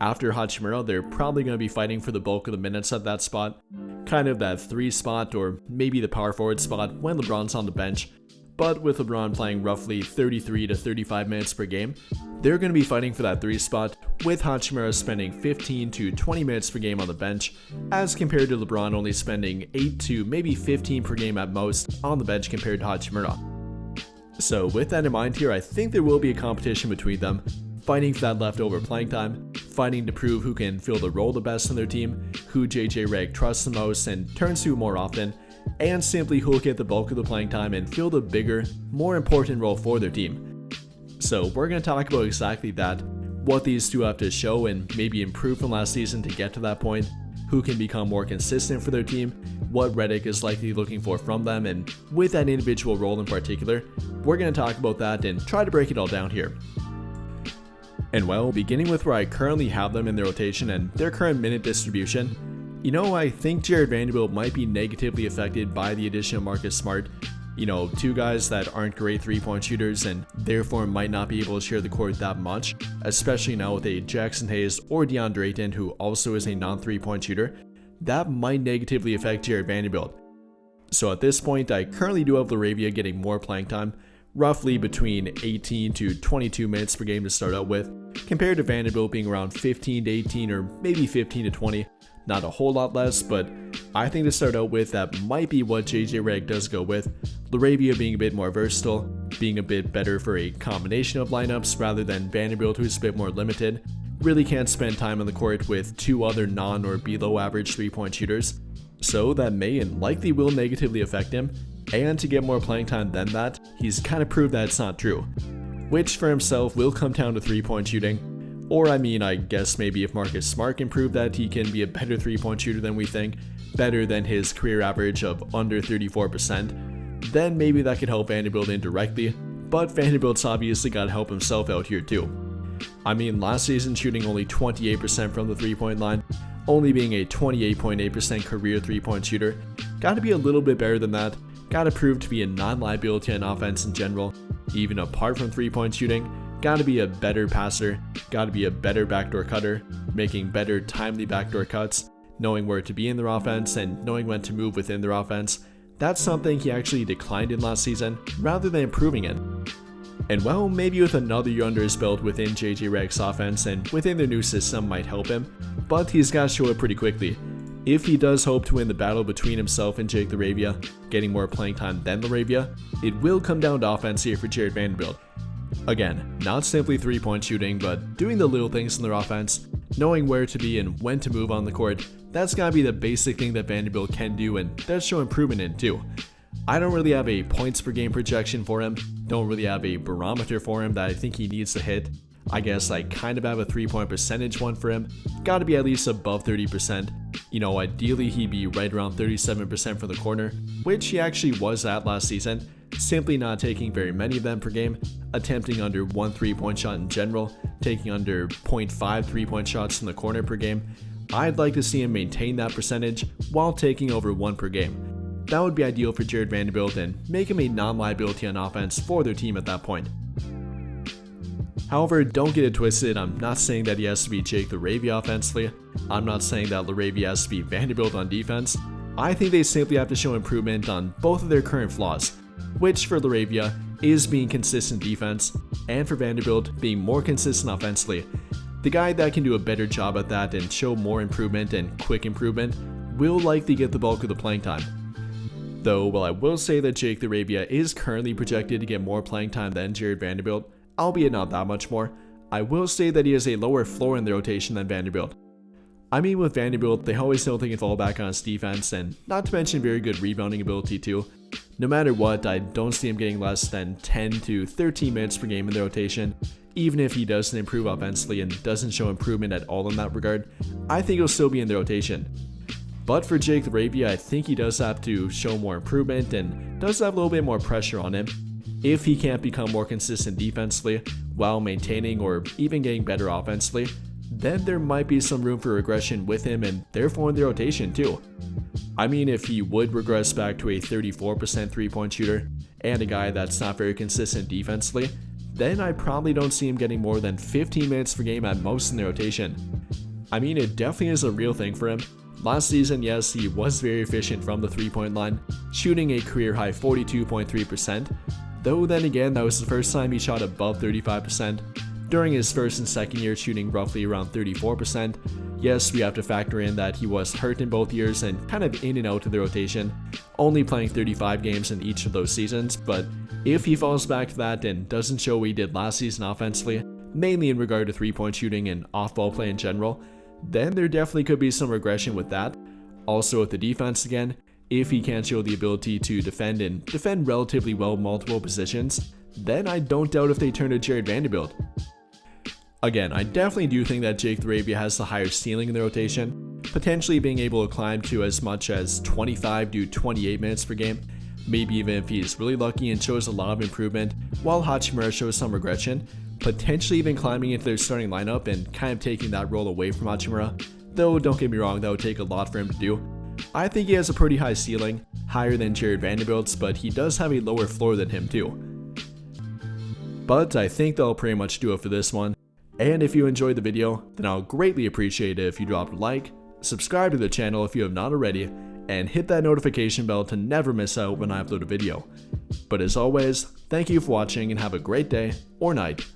After Hachimura, they're probably going to be fighting for the bulk of the minutes at that spot, kind of that 3 spot or maybe the power forward spot when LeBron's on the bench. But with LeBron playing roughly 33 to 35 minutes per game, they're going to be fighting for that 3 spot, with Hachimura spending 15 to 20 minutes per game on the bench, as compared to LeBron only spending 8 to maybe 15 per game at most on the bench compared to Hachimura. So with that in mind here, I think there will be a competition between them, fighting for that leftover playing time, fighting to prove who can fill the role the best on their team, who JJ Redick trusts the most and turns to more often, and simply who will get the bulk of the playing time and fill the bigger, more important role for their team. So we're going to talk about exactly that, what these two have to show and maybe improve from last season to get to that point, who can become more consistent for their team, what Redick is likely looking for from them, and with that individual role in particular, we're going to talk about that and try to break it all down here. And well, beginning with where I currently have them in their rotation and their current minute distribution, I think Jared Vanderbilt might be negatively affected by the addition of Marcus Smart. Two guys that aren't great 3-point shooters and therefore might not be able to share the court that much, especially now with a Jackson Hayes or DeAndre Ayton who also is a non-3-point shooter, that might negatively affect Jared Vanderbilt. So at this point, I currently do have Laravia getting more playing time, roughly between 18 to 22 minutes per game to start out with, compared to Vanderbilt being around 15 to 18 or maybe 15 to 20. Not a whole lot less, but I think to start out with, that might be what JJ Redick does go with. Laravia being a bit more versatile, being a bit better for a combination of lineups rather than Vanderbilt, who's a bit more limited. Really can't spend time on the court with 2 other non or below average 3-point shooters. So that may and likely will negatively affect him. And to get more playing time than that, he's kind of proved that it's not true. Which for himself will come down to 3-point shooting. Or I guess maybe if Marcus Smart can prove that he can be a better 3-point shooter than we think, better than his career average of under 34%, then maybe that could help Vanderbilt indirectly, but Vanderbilt's obviously got to help himself out here too. Last season shooting only 28% from the 3-point line, only being a 28.8% career 3-point shooter, gotta be a little bit better than that, gotta prove to be a non-liability on offense in general, even apart from 3-point shooting. Gotta be a better passer, gotta be a better backdoor cutter, making better timely backdoor cuts, knowing where to be in their offense and knowing when to move within their offense. That's something he actually declined in last season, rather than improving it. And well, maybe with another year under his belt within JJ Redick's offense and within their new system might help him, but he's gotta show it pretty quickly. If he does hope to win the battle between himself and Jake Laravia, getting more playing time than Laravia, it will come down to offense here for Jared Vanderbilt. Again, not simply 3-point shooting, but doing the little things in their offense, knowing where to be and when to move on the court. That's gotta be the basic thing that Vanderbilt can do and does show improvement in too. I don't really have a points per game projection for him, don't really have a barometer for him that I think he needs to hit. I guess I kind of have a 3-point percentage one for him, gotta be at least above 30%. Ideally he'd be right around 37% from the corner, which he actually was at last season, simply not taking very many of them per game, attempting under 1 3-point shot in general, taking under 0.5 3-point shots from the corner per game. I'd like to see him maintain that percentage while taking over 1 per game. That would be ideal for Jared Vanderbilt and make him a non-liability on offense for their team at that point. However, don't get it twisted, I'm not saying that he has to be Jake Laravia offensively, I'm not saying that Laravia has to be Vanderbilt on defense. I think they simply have to show improvement on both of their current flaws, which for Laravia is being consistent defense, and for Vanderbilt being more consistent offensively. The guy that can do a better job at that and show more improvement and quick improvement will likely get the bulk of the playing time. Though, while I will say that Jake Laravia is currently projected to get more playing time than Jared Vanderbilt, albeit not that much more, I will say that he has a lower floor in the rotation than Vanderbilt. With Vanderbilt, they always know they can fall back on his defense, and not to mention very good rebounding ability too. No matter what, I don't see him getting less than 10 to 13 minutes per game in the rotation. Even if he doesn't improve offensively and doesn't show improvement at all in that regard, I think he'll still be in the rotation. But for Jake Laravia, I think he does have to show more improvement and does have a little bit more pressure on him. If he can't become more consistent defensively while maintaining or even getting better offensively, then there might be some room for regression with him and therefore in the rotation too. If he would regress back to a 34% 3-point shooter and a guy that's not very consistent defensively, then I probably don't see him getting more than 15 minutes per game at most in the rotation. I mean, it definitely is a real thing for him. Last season, yes, he was very efficient from the 3-point line, shooting a career-high 42.3%, though then again, that was the first time he shot above 35%. During his first and second year, shooting roughly around 34%. Yes, we have to factor in that he was hurt in both years and kind of in and out of the rotation, only playing 35 games in each of those seasons, but if he falls back to that and doesn't show what he did last season offensively, mainly in regard to 3-point shooting and off-ball play in general, then there definitely could be some regression with that. Also with the defense again, if he can't show the ability to defend and defend relatively well multiple positions, then I don't doubt if they turn to Jared Vanderbilt. Again, I definitely do think that Jake Laravia has the higher ceiling in the rotation, potentially being able to climb to as much as 25 to 28 minutes per game, maybe even if he's really lucky and shows a lot of improvement, while Hachimura shows some regression, potentially even climbing into their starting lineup and kind of taking that role away from Hachimura, though don't get me wrong, that would take a lot for him to do. I think he has a pretty high ceiling, higher than Jared Vanderbilt's, but he does have a lower floor than him too. But I think that'll pretty much do it for this one. And if you enjoyed the video, then I'll greatly appreciate it if you dropped a like, subscribe to the channel if you have not already, and hit that notification bell to never miss out when I upload a video. But as always, thank you for watching and have a great day or night.